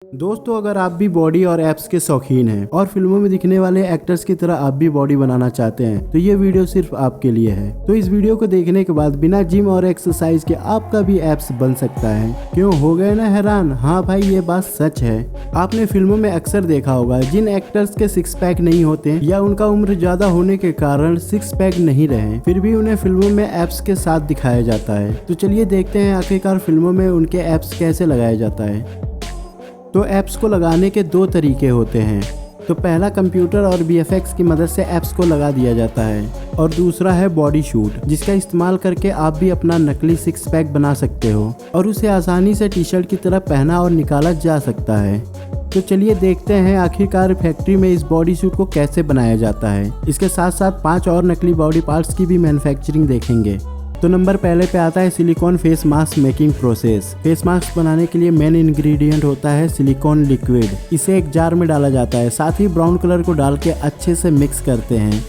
दोस्तों, अगर आप भी बॉडी और एब्स के शौकीन हैं और फिल्मों में दिखने वाले एक्टर्स की तरह आप भी बॉडी बनाना चाहते हैं तो ये वीडियो सिर्फ आपके लिए है। तो इस वीडियो को देखने के बाद बिना जिम और एक्सरसाइज के आपका भी एब्स बन सकता है। क्यों, हो गए ना हैरान? हाँ भाई, ये बात सच है। आपने फिल्मों में अक्सर देखा होगा जिन एक्टर्स के सिक्स पैक नहीं होते या उनका उम्र ज्यादा होने के कारण सिक्स पैक नहीं रहे, फिर भी उन्हें फिल्मों में एब्स के साथ दिखाया जाता है। तो चलिए देखते हैं आखिरकार फिल्मों में उनके एब्स कैसे लगाया जाता है। तो एप्स को लगाने के दो तरीके होते हैं। तो पहला कंप्यूटर और VFX की मदद से एप्स को लगा दिया जाता है और दूसरा है बॉडी शूट, जिसका इस्तेमाल करके आप भी अपना नकली सिक्स पैक बना सकते हो और उसे आसानी से टी शर्ट की तरह पहना और निकाला जा सकता है। तो चलिए देखते हैं आखिरकार फैक्ट्री में इस बॉडी सूट को कैसे बनाया जाता है। इसके साथ साथ 5 और नकली बॉडी पार्ट्स की भी मैन्युफैक्चरिंग देखेंगे। तो नंबर पहले पे आता है silicon face mask making process. Face mask बनाने के लिए मेन इंग्रेडिएंट होता है सिलिकॉन लिक्विड। इसे एक जार में डाला जाता है, साथ ही ब्राउन कलर को डाल के अच्छे से मिक्स करते हैं।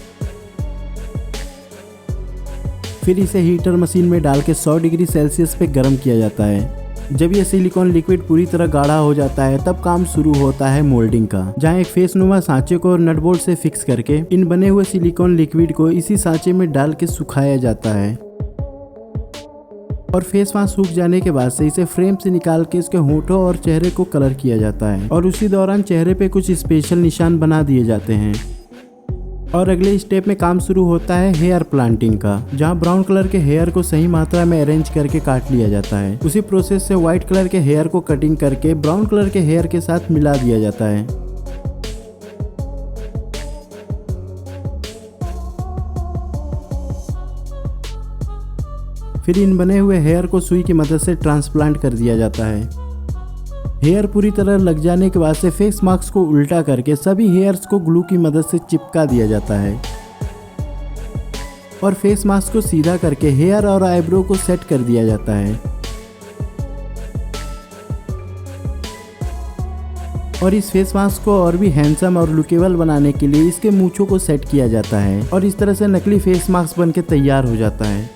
फिर इसे हीटर मशीन में डाल के 100 डिग्री सेल्सियस पे गर्म किया जाता है। जब ये सिलिकॉन लिक्विड पूरी तरह गाढ़ा हो जाता है तब काम शुरू होता है मोल्डिंग का, जहाँ एक फेस नुमा सांचे को नट बोल्ट से फिक्स करके इन बने हुए सिलिकॉन लिक्विड को इसी सांचे में डाल के सुखाया जाता है। और फेस मास्क सूख जाने के बाद से इसे फ्रेम से निकाल के इसके होठों और चेहरे को कलर किया जाता है और उसी दौरान चेहरे पे कुछ स्पेशल निशान बना दिए जाते हैं। और अगले स्टेप में काम शुरू होता है हेयर प्लांटिंग का, जहां ब्राउन कलर के हेयर को सही मात्रा में अरेंज करके काट लिया जाता है। उसी प्रोसेस से व्हाइट कलर के हेयर को कटिंग करके ब्राउन कलर के हेयर के साथ मिला दिया जाता है। फिर इन बने हुए हेयर को सुई की मदद से ट्रांसप्लांट कर दिया जाता है। हेयर पूरी तरह लग जाने के बाद से फेस मास्क को उल्टा करके सभी हेयर्स को ग्लू की मदद से चिपका दिया जाता है और फेस मास्क को सीधा करके हेयर और आईब्रो को सेट कर दिया जाता है। और इस फेस मास्क को और भी हैंडसम और लुकेबल बनाने के लिए इसके मूंछों को सेट किया जाता है और इस तरह से नकली फेस मास्क बनके तैयार हो जाता है।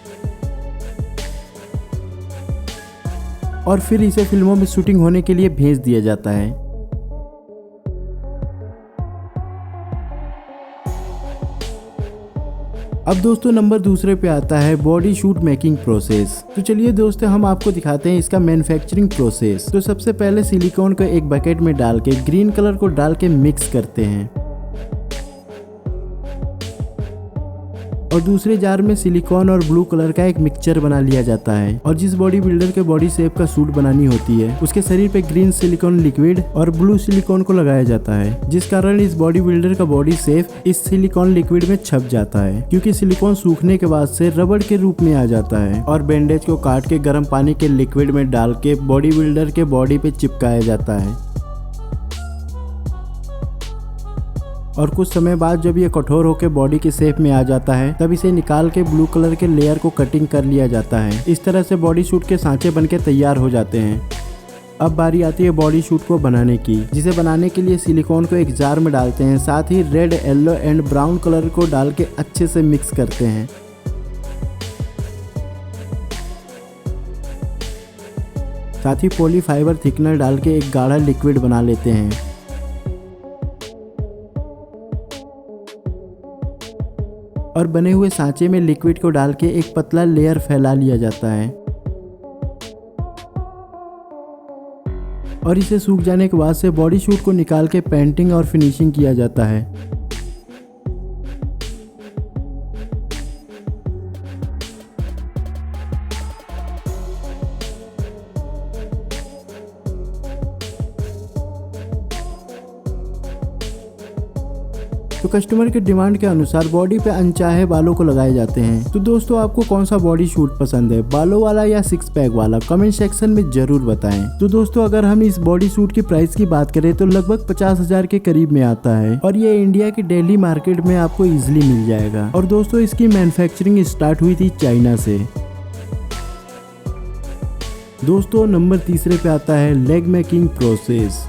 और फिर इसे फिल्मों में शूटिंग होने के लिए भेज दिया जाता है। अब दोस्तों नंबर दूसरे पे आता है बॉडी शूट मेकिंग प्रोसेस। तो चलिए दोस्तों हम आपको दिखाते हैं इसका मैन्युफैक्चरिंग प्रोसेस। तो सबसे पहले सिलिकॉन को एक बकेट में डाल के ग्रीन कलर को डाल के मिक्स करते हैं और दूसरे जार में सिलिकॉन और ब्लू कलर का एक मिक्सचर बना लिया जाता है। और जिस बॉडी बिल्डर के बॉडी शेप का सूट बनानी होती है उसके शरीर पे ग्रीन सिलिकॉन लिक्विड और ब्लू सिलिकॉन को लगाया जाता है, जिस कारण इस बॉडी बिल्डर का बॉडी शेप इस सिलिकॉन लिक्विड में छप जाता है, क्योंकि सिलिकॉन सूखने के बाद से रबड़ के रूप में आ जाता है। और बैंडेज को काट के गर्म पानी के लिक्विड में डाल के बॉडी बिल्डर के बॉडी पे चिपकाया जाता है। और कुछ समय बाद जब ये कठोर होकर बॉडी के शेप में आ जाता है तब इसे निकाल के ब्लू कलर के लेयर को कटिंग कर लिया जाता है। इस तरह से बॉडी सूट के सांचे बनके तैयार हो जाते हैं। अब बारी आती है बॉडी सूट को बनाने की, जिसे बनाने के लिए सिलिकॉन को एक जार में डालते हैं, साथ ही red, yellow and brown colour को डाल के अच्छे से मिक्स करते हैं। साथ ही पॉली फाइबर थिकनर डाल के एक गाढ़ा लिक्विड बना लेते हैं। और बने हुए सांचे में लिक्विड को डाल के एक पतला लेयर फैला लिया जाता है और इसे सूख जाने के बाद से बॉडी सूट को निकाल के पेंटिंग और फिनिशिंग किया जाता है। तो कस्टमर के डिमांड के अनुसार बॉडी पे अनचाहे बालों को लगाए जाते हैं। तो दोस्तों आपको कौन सा बॉडी शूट पसंद है, बालों वाला या सिक्स पैक वाला? कमेंट सेक्शन में जरूर बताएं। तो दोस्तों अगर हम इस बॉडी सूट की प्राइस की बात करें तो लगभग 50,000 के करीब में आता है और ये इंडिया की दिल्ली मार्केट में आपको इजिली मिल जाएगा। और दोस्तों इसकी मैन्युफैक्चरिंग स्टार्ट हुई थी चाइना से। दोस्तों नंबर तीसरे पे आता है लेग मेकिंग प्रोसेस।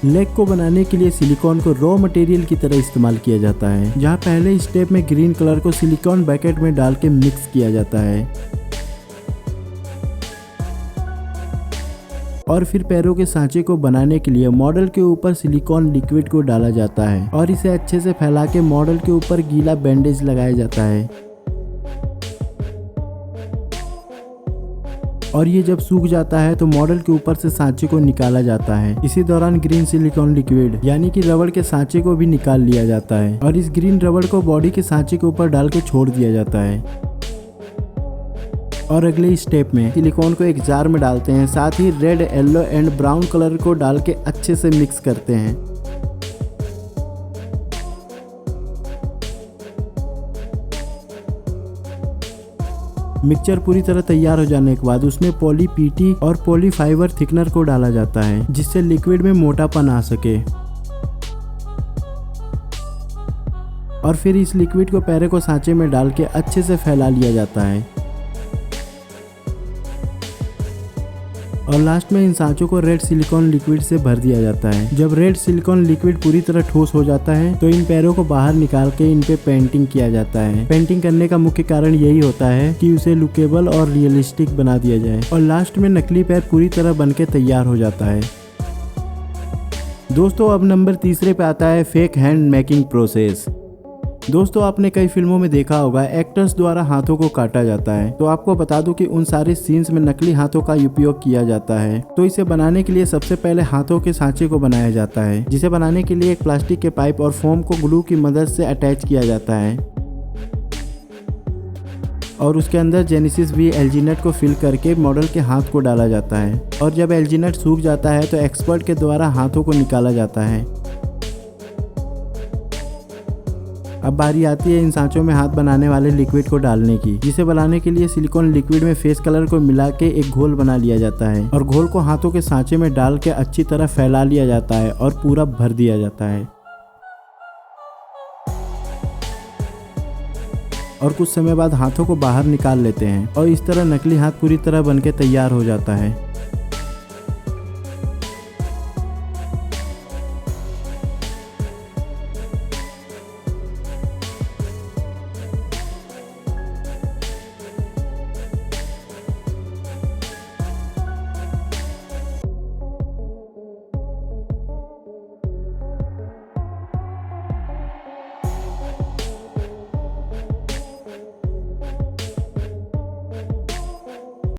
लेग को बनाने के लिए सिलिकॉन को रॉ मटेरियल की तरह इस्तेमाल किया जाता है, जहां पहले स्टेप में ग्रीन कलर को सिलिकॉन बकेट में डाल के मिक्स किया जाता है। और फिर पैरों के सांचे को बनाने के लिए मॉडल के ऊपर सिलिकॉन लिक्विड को डाला जाता है और इसे अच्छे से फैला के मॉडल के ऊपर गीला बैंडेज लगाया जाता है। और ये जब सूख जाता है तो मॉडल के ऊपर से सांचे को निकाला जाता है। इसी दौरान ग्रीन सिलिकॉन लिक्विड यानी कि रबड़ के सांचे को भी निकाल लिया जाता है और इस ग्रीन रबड़ को बॉडी के सांचे के ऊपर डाल के छोड़ दिया जाता है। और अगले स्टेप में सिलिकॉन को एक जार में डालते हैं, साथ ही red, yellow and brown colour को डाल के अच्छे से मिक्स करते हैं। मिक्सचर पूरी तरह तैयार हो जाने के बाद उसमें पॉली पीटी और पॉली फाइबर थिकनर को डाला जाता है, जिससे लिक्विड में मोटापन आ सके। और फिर इस लिक्विड को पैरे को सांचे में डाल के अच्छे से फैला लिया जाता है। और लास्ट में इन सांचों को रेड सिलिकॉन लिक्विड से भर दिया जाता है। जब रेड सिलिकॉन लिक्विड पूरी तरह ठोस हो जाता है तो इन पैरों को बाहर निकाल के इन पे पेंटिंग किया जाता है। पेंटिंग करने का मुख्य कारण यही होता है कि उसे लुकेबल और रियलिस्टिक बना दिया जाए। और लास्ट में नकली पैर पूरी तरह बनके तैयार हो जाता है। दोस्तों अब नंबर तीसरे पे आता है फेक हैंड मेकिंग प्रोसेस। दोस्तों आपने कई फिल्मों में देखा होगा एक्टर्स द्वारा हाथों को काटा जाता है, तो आपको बता दूं कि उन सारे सीन्स में नकली हाथों का उपयोग किया जाता है। तो इसे बनाने के लिए सबसे पहले हाथों के सांचे को बनाया जाता है, जिसे बनाने के लिए एक प्लास्टिक के पाइप और फोम को ग्लू की मदद से अटैच किया जाता है और उसके अंदर जेनेसिस वी एल्जीनेट को फिल करके मॉडल के हाथ को डाला जाता है। और जब एल्जीनेट सूख जाता है तो एक्सपर्ट के द्वारा हाथों को निकाला जाता है। अब बारी आती है इन सांचों में हाथ बनाने वाले लिक्विड को डालने की, जिसे बनाने के लिए सिलिकॉन लिक्विड में फेस कलर को मिला के एक घोल बना लिया जाता है और घोल को हाथों के सांचे में डाल के अच्छी तरह फैला लिया जाता है और पूरा भर दिया जाता है। और कुछ समय बाद हाथों को बाहर निकाल लेते हैं और इस तरह नकली हाथ पूरी तरह बनके तैयार हो जाता है।